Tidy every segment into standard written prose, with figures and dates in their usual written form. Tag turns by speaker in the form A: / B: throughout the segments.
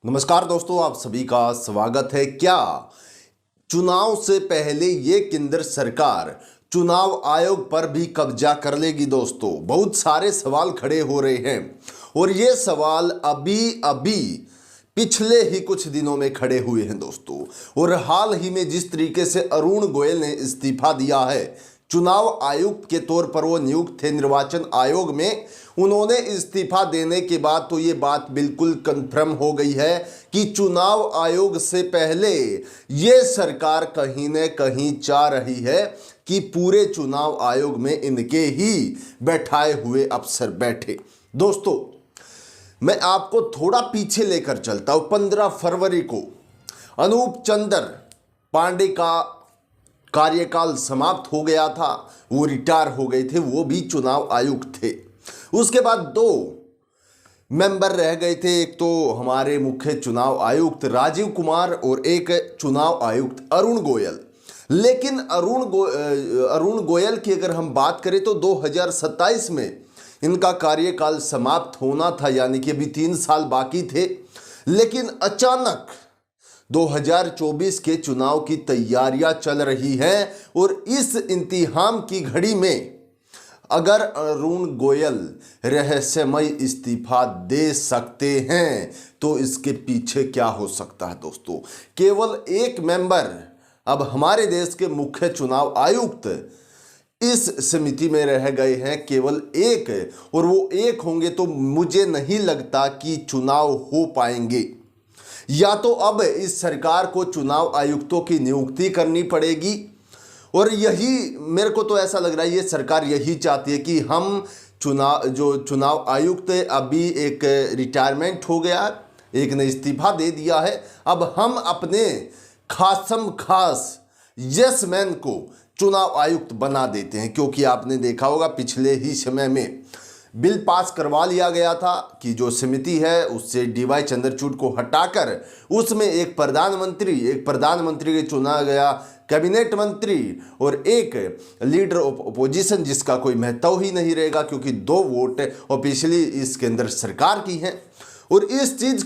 A: नमस्कार दोस्तों, आप सभी का स्वागत है। क्या चुनाव से पहले ये केंद्र सरकार चुनाव आयोग पर भी कब्जा कर लेगी? दोस्तों, बहुत सारे सवाल खड़े हो रहे हैं और ये सवाल अभी अभी पिछले ही कुछ दिनों में खड़े हुए हैं दोस्तों। और हाल ही में जिस तरीके से अरुण गोयल ने इस्तीफा दिया है, चुनाव आयुक्त के तौर पर वो नियुक्त थे निर्वाचन आयोग में, उन्होंने इस्तीफा देने के बाद तो ये बात बिल्कुल कंफर्म हो गई है कि चुनाव आयोग से पहले ये सरकार कहीं न कहीं चाह रही है कि पूरे चुनाव आयोग में इनके ही बैठाए हुए अफसर बैठे। दोस्तों, मैं आपको थोड़ा पीछे लेकर चलता हूं। 15 फरवरी को अनूप चंद्र पांडे का कार्यकाल समाप्त हो गया था, वो रिटायर हो गए थे, वो भी चुनाव आयुक्त थे। उसके बाद 2 मेंबर रह गए थे, एक तो हमारे मुख्य चुनाव आयुक्त राजीव कुमार और एक चुनाव आयुक्त अरुण गोयल। लेकिन अरुण गोयल की अगर हम बात करें तो 2027 में इनका कार्यकाल समाप्त होना था, यानी कि अभी 3 साल बाकी थे। लेकिन अचानक 2024 के चुनाव की तैयारियां चल रही हैं और इस इंतहाम की घड़ी में अगर अरुण गोयल रहस्यमय इस्तीफा दे सकते हैं तो इसके पीछे क्या हो सकता है? दोस्तों, केवल एक मेंबर अब हमारे देश के मुख्य चुनाव आयुक्त इस समिति में रह गए हैं, केवल एक, और वो एक होंगे तो मुझे नहीं लगता कि चुनाव हो पाएंगे। या तो अब इस सरकार को चुनाव आयुक्तों की नियुक्ति करनी पड़ेगी, और यही मेरे को तो ऐसा लग रहा है ये सरकार यही चाहती है कि हम चुनाव आयुक्त अभी एक रिटायरमेंट हो गया, एक ने इस्तीफा दे दिया है, अब हम अपने खास यस मैन को चुनाव आयुक्त बना देते हैं। क्योंकि आपने देखा होगा पिछले ही समय में बिल पास करवा लिया गया था कि जो समिति है उससे डीवाई चंद्रचूड़ को हटाकर उसमें एक प्रधानमंत्री के चुना गया कैबिनेट मंत्री और एक लीडर ऑफ ओपोजिशन जिसका कोई महत्व ही नहीं रहेगा, क्योंकि 2 वोट ऑफिशियली इस केंद्र सरकार की हैं। और इस चीज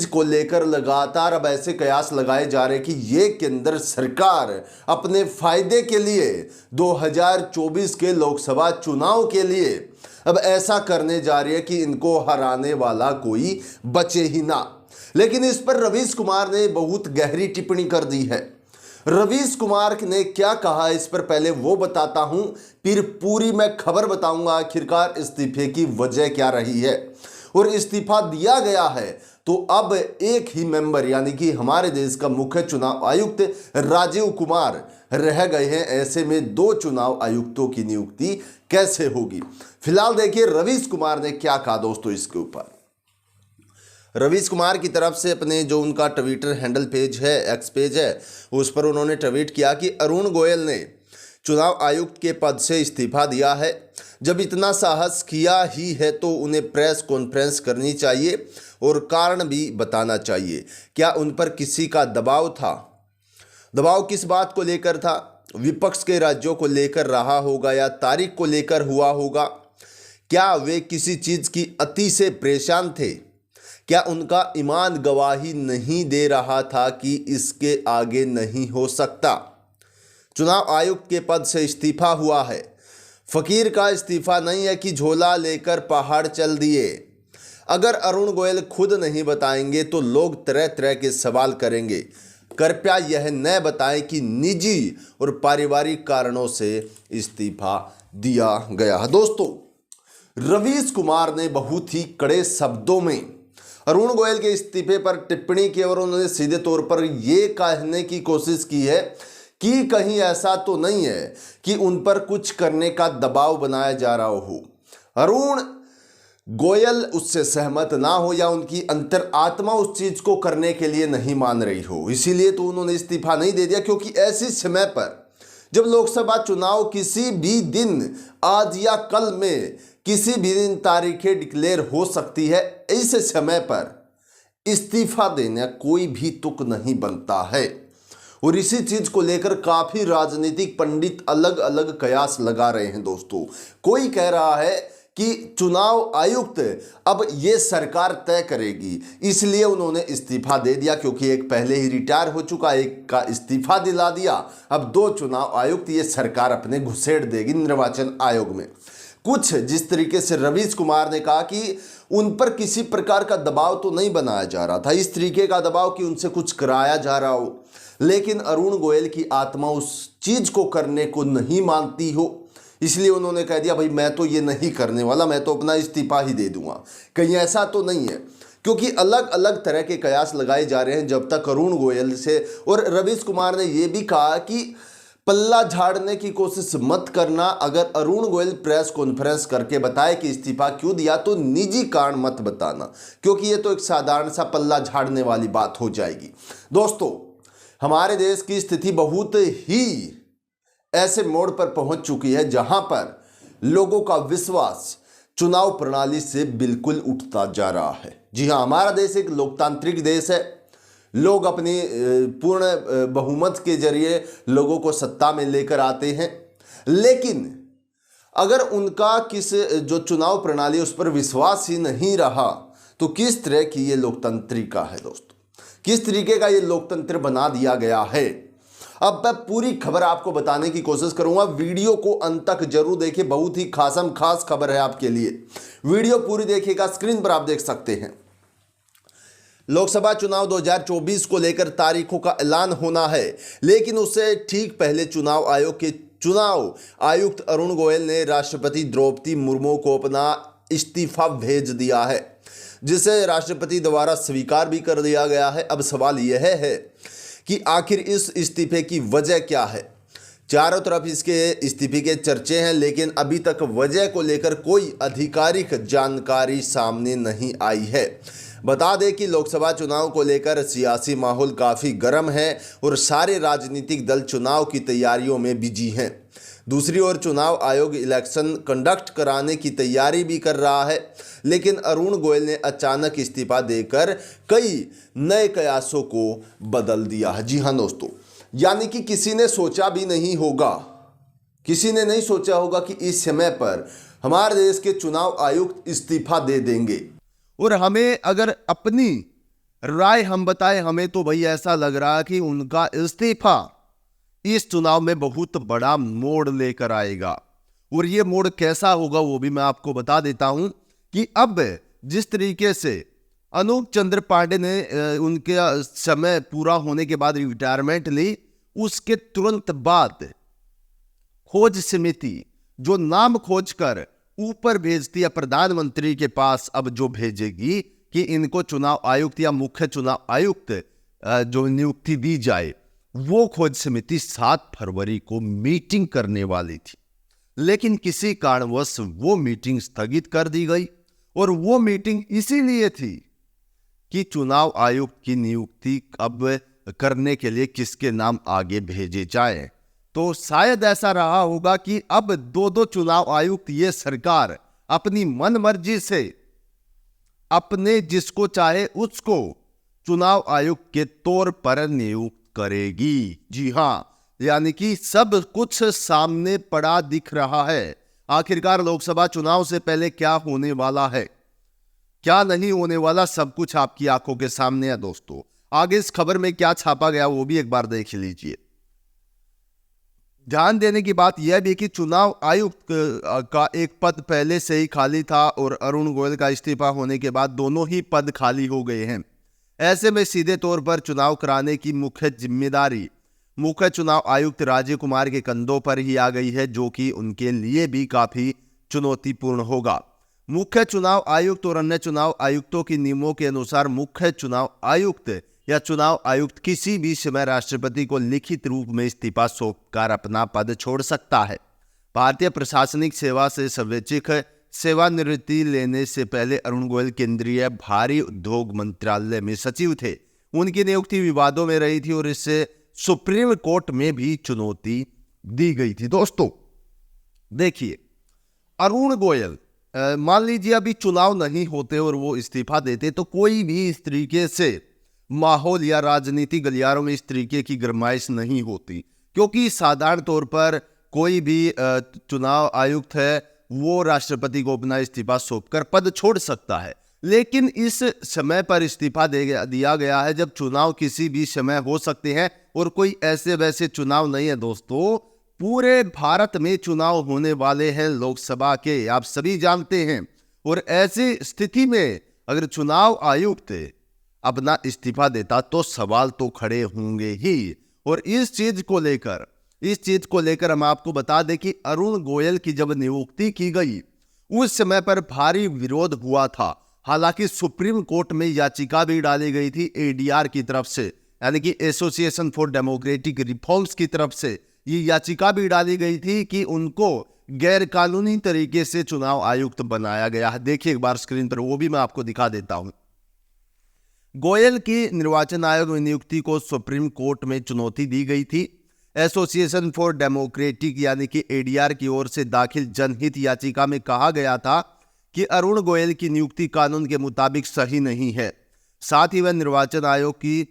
A: को लेकर लगातार अब ऐसे कयास लगाए जा रहे हैं कि ये केंद्र सरकार अपने फायदे के लिए 2024 के लोकसभा चुनाव के लिए अब ऐसा करने जा रही है कि इनको हराने वाला कोई बचे ही ना। लेकिन इस पर रवीश कुमार ने बहुत गहरी टिप्पणी कर दी है। रवीश कुमार ने क्या कहा इस पर पहले वो बताता हूं, फिर पूरी मैं खबर बताऊंगा आखिरकार इस्तीफे की वजह क्या रही है। और इस्तीफा दिया गया है तो अब एक ही मेंबर यानी कि हमारे देश का मुख्य चुनाव आयुक्त राजीव कुमार रह गए हैं। ऐसे में 2 चुनाव आयुक्तों की नियुक्ति कैसे होगी? फिलहाल देखिए रवीश कुमार ने क्या कहा दोस्तों इसके ऊपर। रवीश कुमार की तरफ से अपने जो उनका ट्विटर हैंडल पेज है, एक्स पेज है, उस पर उन्होंने ट्वीट किया कि अरुण गोयल ने चुनाव आयुक्त के पद से इस्तीफा दिया है। जब इतना साहस किया ही है तो उन्हें प्रेस कॉन्फ्रेंस करनी चाहिए और कारण भी बताना चाहिए। क्या उन पर किसी का दबाव था? दबाव किस बात को लेकर था? विपक्ष के राज्यों को लेकर रहा होगा या तारीख को लेकर हुआ होगा? क्या वे किसी चीज़ की अति से परेशान थे? क्या उनका ईमान गवाही नहीं दे रहा था कि इसके आगे नहीं हो सकता? चुनाव आयुक्त के पद से इस्तीफा हुआ है। फकीर का इस्तीफा नहीं है कि झोला लेकर पहाड़ चल दिए। अगर अरुण गोयल खुद नहीं बताएंगे तो लोग तरह तरह के सवाल करेंगे। कृपया यह न बताएं कि निजी और पारिवारिक कारणों से इस्तीफा दिया गया है। दोस्तों, रवीश कुमार ने बहुत ही कड़े शब्दों में अरुण गोयल के इस्तीफे पर टिप्पणी की और उन्होंने सीधे तौर पर यह कहने की कोशिश की है कि कहीं ऐसा तो नहीं है कि उन पर कुछ करने का दबाव बनाया जा रहा हो, अरुण गोयल उससे सहमत ना हो या उनकी अंतरात्मा उस चीज को करने के लिए नहीं मान रही हो, इसीलिए तो उन्होंने इस्तीफा नहीं दे दिया। क्योंकि ऐसे समय पर जब लोकसभा चुनाव किसी भी दिन, आज या कल में किसी भी दिन तारीखें डिक्लेयर हो सकती है, ऐसे समय पर इस्तीफा देना कोई भी तुक नहीं बनता है। और इसी चीज को लेकर काफी राजनीतिक पंडित अलग अलग कयास लगा रहे हैं दोस्तों। कोई कह रहा है कि चुनाव आयुक्त अब ये सरकार तय करेगी, इसलिए उन्होंने इस्तीफा दे दिया। क्योंकि एक पहले ही रिटायर हो चुका, एक का इस्तीफा दिला दिया, अब 2 चुनाव आयुक्त ये सरकार अपने घुसेड़ देगी निर्वाचन आयोग में। कुछ जिस तरीके से रवीश कुमार ने कहा कि उन पर किसी प्रकार का दबाव तो नहीं बनाया जा रहा था, इस तरीके का दबाव कि उनसे कुछ कराया जा रहा हो, लेकिन अरुण गोयल की आत्मा उस चीज को करने को नहीं मानती हो, इसलिए उन्होंने कह दिया भाई मैं तो ये नहीं करने वाला, मैं तो अपना इस्तीफा ही दे दूंगा। कहीं ऐसा तो नहीं है, क्योंकि अलग अलग तरह के कयास लगाए जा रहे हैं जब तक अरुण गोयल से। और रवीश कुमार ने यह भी कहा कि पल्ला झाड़ने की कोशिश मत करना, अगर अरुण गोयल प्रेस कॉन्फ्रेंस करके बताए कि इस्तीफा क्यों दिया तो निजी कारण मत बताना, क्योंकि ये तो एक साधारण सा पल्ला झाड़ने वाली बात हो जाएगी। दोस्तों, हमारे देश की स्थिति बहुत ही ऐसे मोड़ पर पहुंच चुकी है जहां पर लोगों का विश्वास चुनाव प्रणाली से बिल्कुल उठता जा रहा है। जी हां, हमारा देश एक लोकतांत्रिक देश है, लोग अपनी पूर्ण बहुमत के जरिए लोगों को सत्ता में लेकर आते हैं, लेकिन अगर उनका जो चुनाव प्रणाली उस पर विश्वास ही नहीं रहा तो किस तरह की ये लोकतंत्रिका है दोस्तों, किस तरीके का ये लोकतंत्र बना दिया गया है। अब मैं पूरी खबर आपको बताने की कोशिश करूंगा, वीडियो को अंत तक जरूर देखिए, बहुत ही खास खबर है आपके लिए। वीडियो पूरी देखिएगा, स्क्रीन पर आप देख सकते हैं। लोकसभा चुनाव 2024 को लेकर तारीखों का ऐलान होना है, लेकिन उससे ठीक पहले चुनाव आयोग के चुनाव आयुक्त अरुण गोयल ने राष्ट्रपति द्रौपदी मुर्मू को अपना इस्तीफा भेज दिया है, जिसे राष्ट्रपति द्वारा स्वीकार भी कर दिया गया है। अब सवाल यह है कि आखिर इस इस्तीफे की वजह क्या है। चारों तरफ इसके इस्तीफे के चर्चे हैं, लेकिन अभी तक वजह को लेकर कोई आधिकारिक जानकारी सामने नहीं आई है। बता दें कि लोकसभा चुनाव को लेकर सियासी माहौल काफ़ी गर्म है और सारे राजनीतिक दल चुनाव की तैयारियों में बिजी हैं। दूसरी ओर चुनाव आयोग इलेक्शन कंडक्ट कराने की तैयारी भी कर रहा है, लेकिन अरुण गोयल ने अचानक इस्तीफा देकर कई नए कयासों को बदल दिया है। जी हाँ दोस्तों, यानी कि किसी ने सोचा भी नहीं होगा, किसी ने नहीं सोचा होगा कि इस समय पर हमारे देश के चुनाव आयुक्त इस्तीफा दे देंगे। और हमें अगर अपनी राय हम बताएं, हमें तो भाई ऐसा लग रहा है कि उनका इस्तीफा इस चुनाव में बहुत बड़ा मोड़ लेकर आएगा। और ये मोड़ कैसा होगा वो भी मैं आपको बता देता हूं कि अब जिस तरीके से अनूप चंद्र पांडे ने उनके समय पूरा होने के बाद रिटायरमेंट ली, उसके तुरंत बाद खोज समिति जो नाम खोज कर ऊपर भेजती है प्रधानमंत्री के पास, अब जो भेजेगी कि इनको चुनाव आयुक्त या मुख्य चुनाव आयुक्त जो नियुक्ति दी जाए, वो खोज समिति 7 फरवरी को मीटिंग करने वाली थी, लेकिन किसी कारणवश वो मीटिंग स्थगित कर दी गई। और वो मीटिंग इसीलिए थी कि चुनाव आयुक्त की नियुक्ति अब करने के लिए किसके नाम आगे भेजे जाए। तो शायद ऐसा रहा होगा कि अब 2 चुनाव आयुक्त ये सरकार अपनी मनमर्जी से अपने जिसको चाहे उसको चुनाव आयुक्त के तौर पर नियुक्त करेगी। जी हां, यानी कि सब कुछ सामने पड़ा दिख रहा है। आखिरकार लोकसभा चुनाव से पहले क्या होने वाला है, क्या नहीं होने वाला, सब कुछ आपकी आंखों के सामने है दोस्तों। आगे इस खबर में क्या छापा गया वो भी एक बार देख लीजिए। ध्यान देने की बात यह भी कि चुनाव आयुक्त का एक पद पहले से ही खाली था और अरुण गोयल का इस्तीफा होने के बाद दोनों ही पद खाली हो गए हैं। ऐसे में सीधे तौर पर चुनाव कराने की मुख्य जिम्मेदारी मुख्य चुनाव आयुक्त राजीव कुमार के कंधों पर ही आ गई है, जो कि उनके लिए भी काफी चुनौतीपूर्ण होगा। मुख्य चुनाव आयुक्त और अन्य चुनाव आयुक्तों के नियमों के अनुसार मुख्य चुनाव आयुक्त या चुनाव आयुक्त किसी भी समय राष्ट्रपति को लिखित रूप में इस्तीफा सौंपकर अपना पद छोड़ सकता है। भारतीय प्रशासनिक सेवा से स्वैच्छिक सेवानिवृत्ति लेने से पहले अरुण गोयल केंद्रीय भारी उद्योग मंत्रालय में सचिव थे। उनकी नियुक्ति विवादों में रही थी और इससे सुप्रीम कोर्ट में भी चुनौती दी गई थी। दोस्तों देखिए, अरुण गोयल मान लीजिए अभी चुनाव नहीं होते और वो इस्तीफा देते तो कोई भी इस तरीके से माहौल या राजनीति गलियारों में इस तरीके की गरमाइश नहीं होती, क्योंकि साधारण तौर पर कोई भी चुनाव आयुक्त है वो राष्ट्रपति को अपना इस्तीफा सौंपकर पद छोड़ सकता है। लेकिन इस समय पर इस्तीफा दिया गया है जब चुनाव किसी भी समय हो सकते हैं और कोई ऐसे वैसे चुनाव नहीं है दोस्तों। पूरे भारत में चुनाव होने वाले हैं लोकसभा के, आप सभी जानते हैं। और ऐसी स्थिति में अगर चुनाव आयुक्त अपना इस्तीफा देता तो सवाल तो खड़े होंगे ही। और इस चीज को लेकर हम आपको बता दें कि अरुण गोयल की जब नियुक्ति की गई उस समय पर भारी विरोध हुआ था। हालांकि सुप्रीम कोर्ट में याचिका भी डाली गई थी एडीआर की तरफ से, यानी कि एसोसिएशन फॉर डेमोक्रेटिक रिफॉर्म्स की तरफ से ये याचिका भी डाली गई थी कि उनको गैर कानूनी तरीके से चुनाव आयुक्त बनाया गया है। देखिए एक बार स्क्रीन पर, वो भी मैं आपको दिखा देता हूं। गोयल की निर्वाचन आयोग में नियुक्ति को सुप्रीम कोर्ट में चुनौती दी गई थी। एसोसिएशन फॉर डेमोक्रेटिक यानी कि एडीआर की ओर से दाखिल जनहित याचिका में कहा गया था कि अरुण गोयल की नियुक्ति कानून के मुताबिक सही नहीं है। साथ ही वह निर्वाचन आयोग की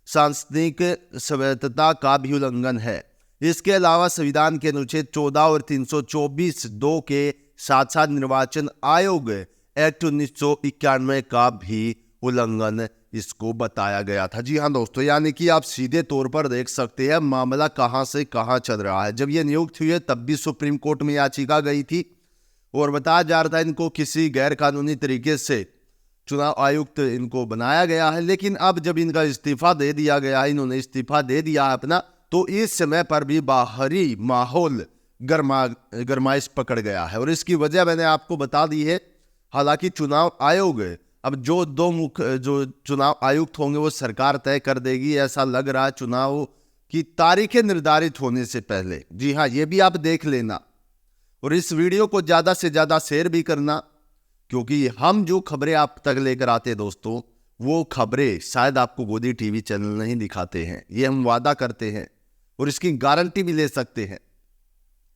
A: सांसदीक स्वायत्तता का भी उल्लंघन है। इसके अलावा संविधान के अनुच्छेद 14 और 324(2) के साथ साथ निर्वाचन आयोग एक्ट 1991 का भी उल्लंघन इसको बताया गया था। जी हाँ दोस्तों, यानी कि आप सीधे तौर पर देख सकते हैं मामला कहां से कहां चल रहा है। जब यह नियुक्त हुई है तब भी सुप्रीम कोर्ट में याचिका गई थी और बताया जा रहा था इनको किसी गैर कानूनी तरीके से चुनाव आयुक्त इनको बनाया गया है। लेकिन अब जब इनका इस्तीफा दे दिया गया है, इन्होंने इस्तीफा दे दिया है अपना, तो इस समय पर भी बाहरी माहौल गरमाइश पकड़ गया है और इसकी वजह मैंने आपको बता दी है। हालांकि चुनाव आयोग अब जो चुनाव आयुक्त होंगे वो सरकार तय कर देगी, ऐसा लग रहा है चुनाव की तारीखें निर्धारित होने से पहले। जी हाँ, ये भी आप देख लेना और इस वीडियो को ज़्यादा से ज़्यादा शेयर भी करना, क्योंकि हम जो खबरें आप तक लेकर आते हैं दोस्तों, वो खबरें शायद आपको गोदी टीवी चैनल नहीं दिखाते हैं। ये हम वादा करते हैं और इसकी गारंटी भी ले सकते हैं।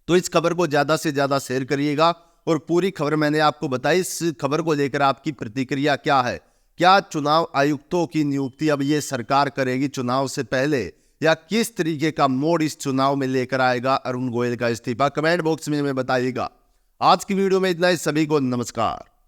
A: तो इस खबर को ज़्यादा से ज़्यादा शेयर करिएगा और पूरी खबर मैंने आपको बताई। इस खबर को लेकर आपकी प्रतिक्रिया क्या है? क्या चुनाव आयुक्तों की नियुक्ति अब ये सरकार करेगी चुनाव से पहले, या किस तरीके का मोड़ इस चुनाव में लेकर आएगा अरुण गोयल का इस्तीफा? कमेंट बॉक्स में हमें बताइएगा। आज की वीडियो में इतना ही, सभी को नमस्कार।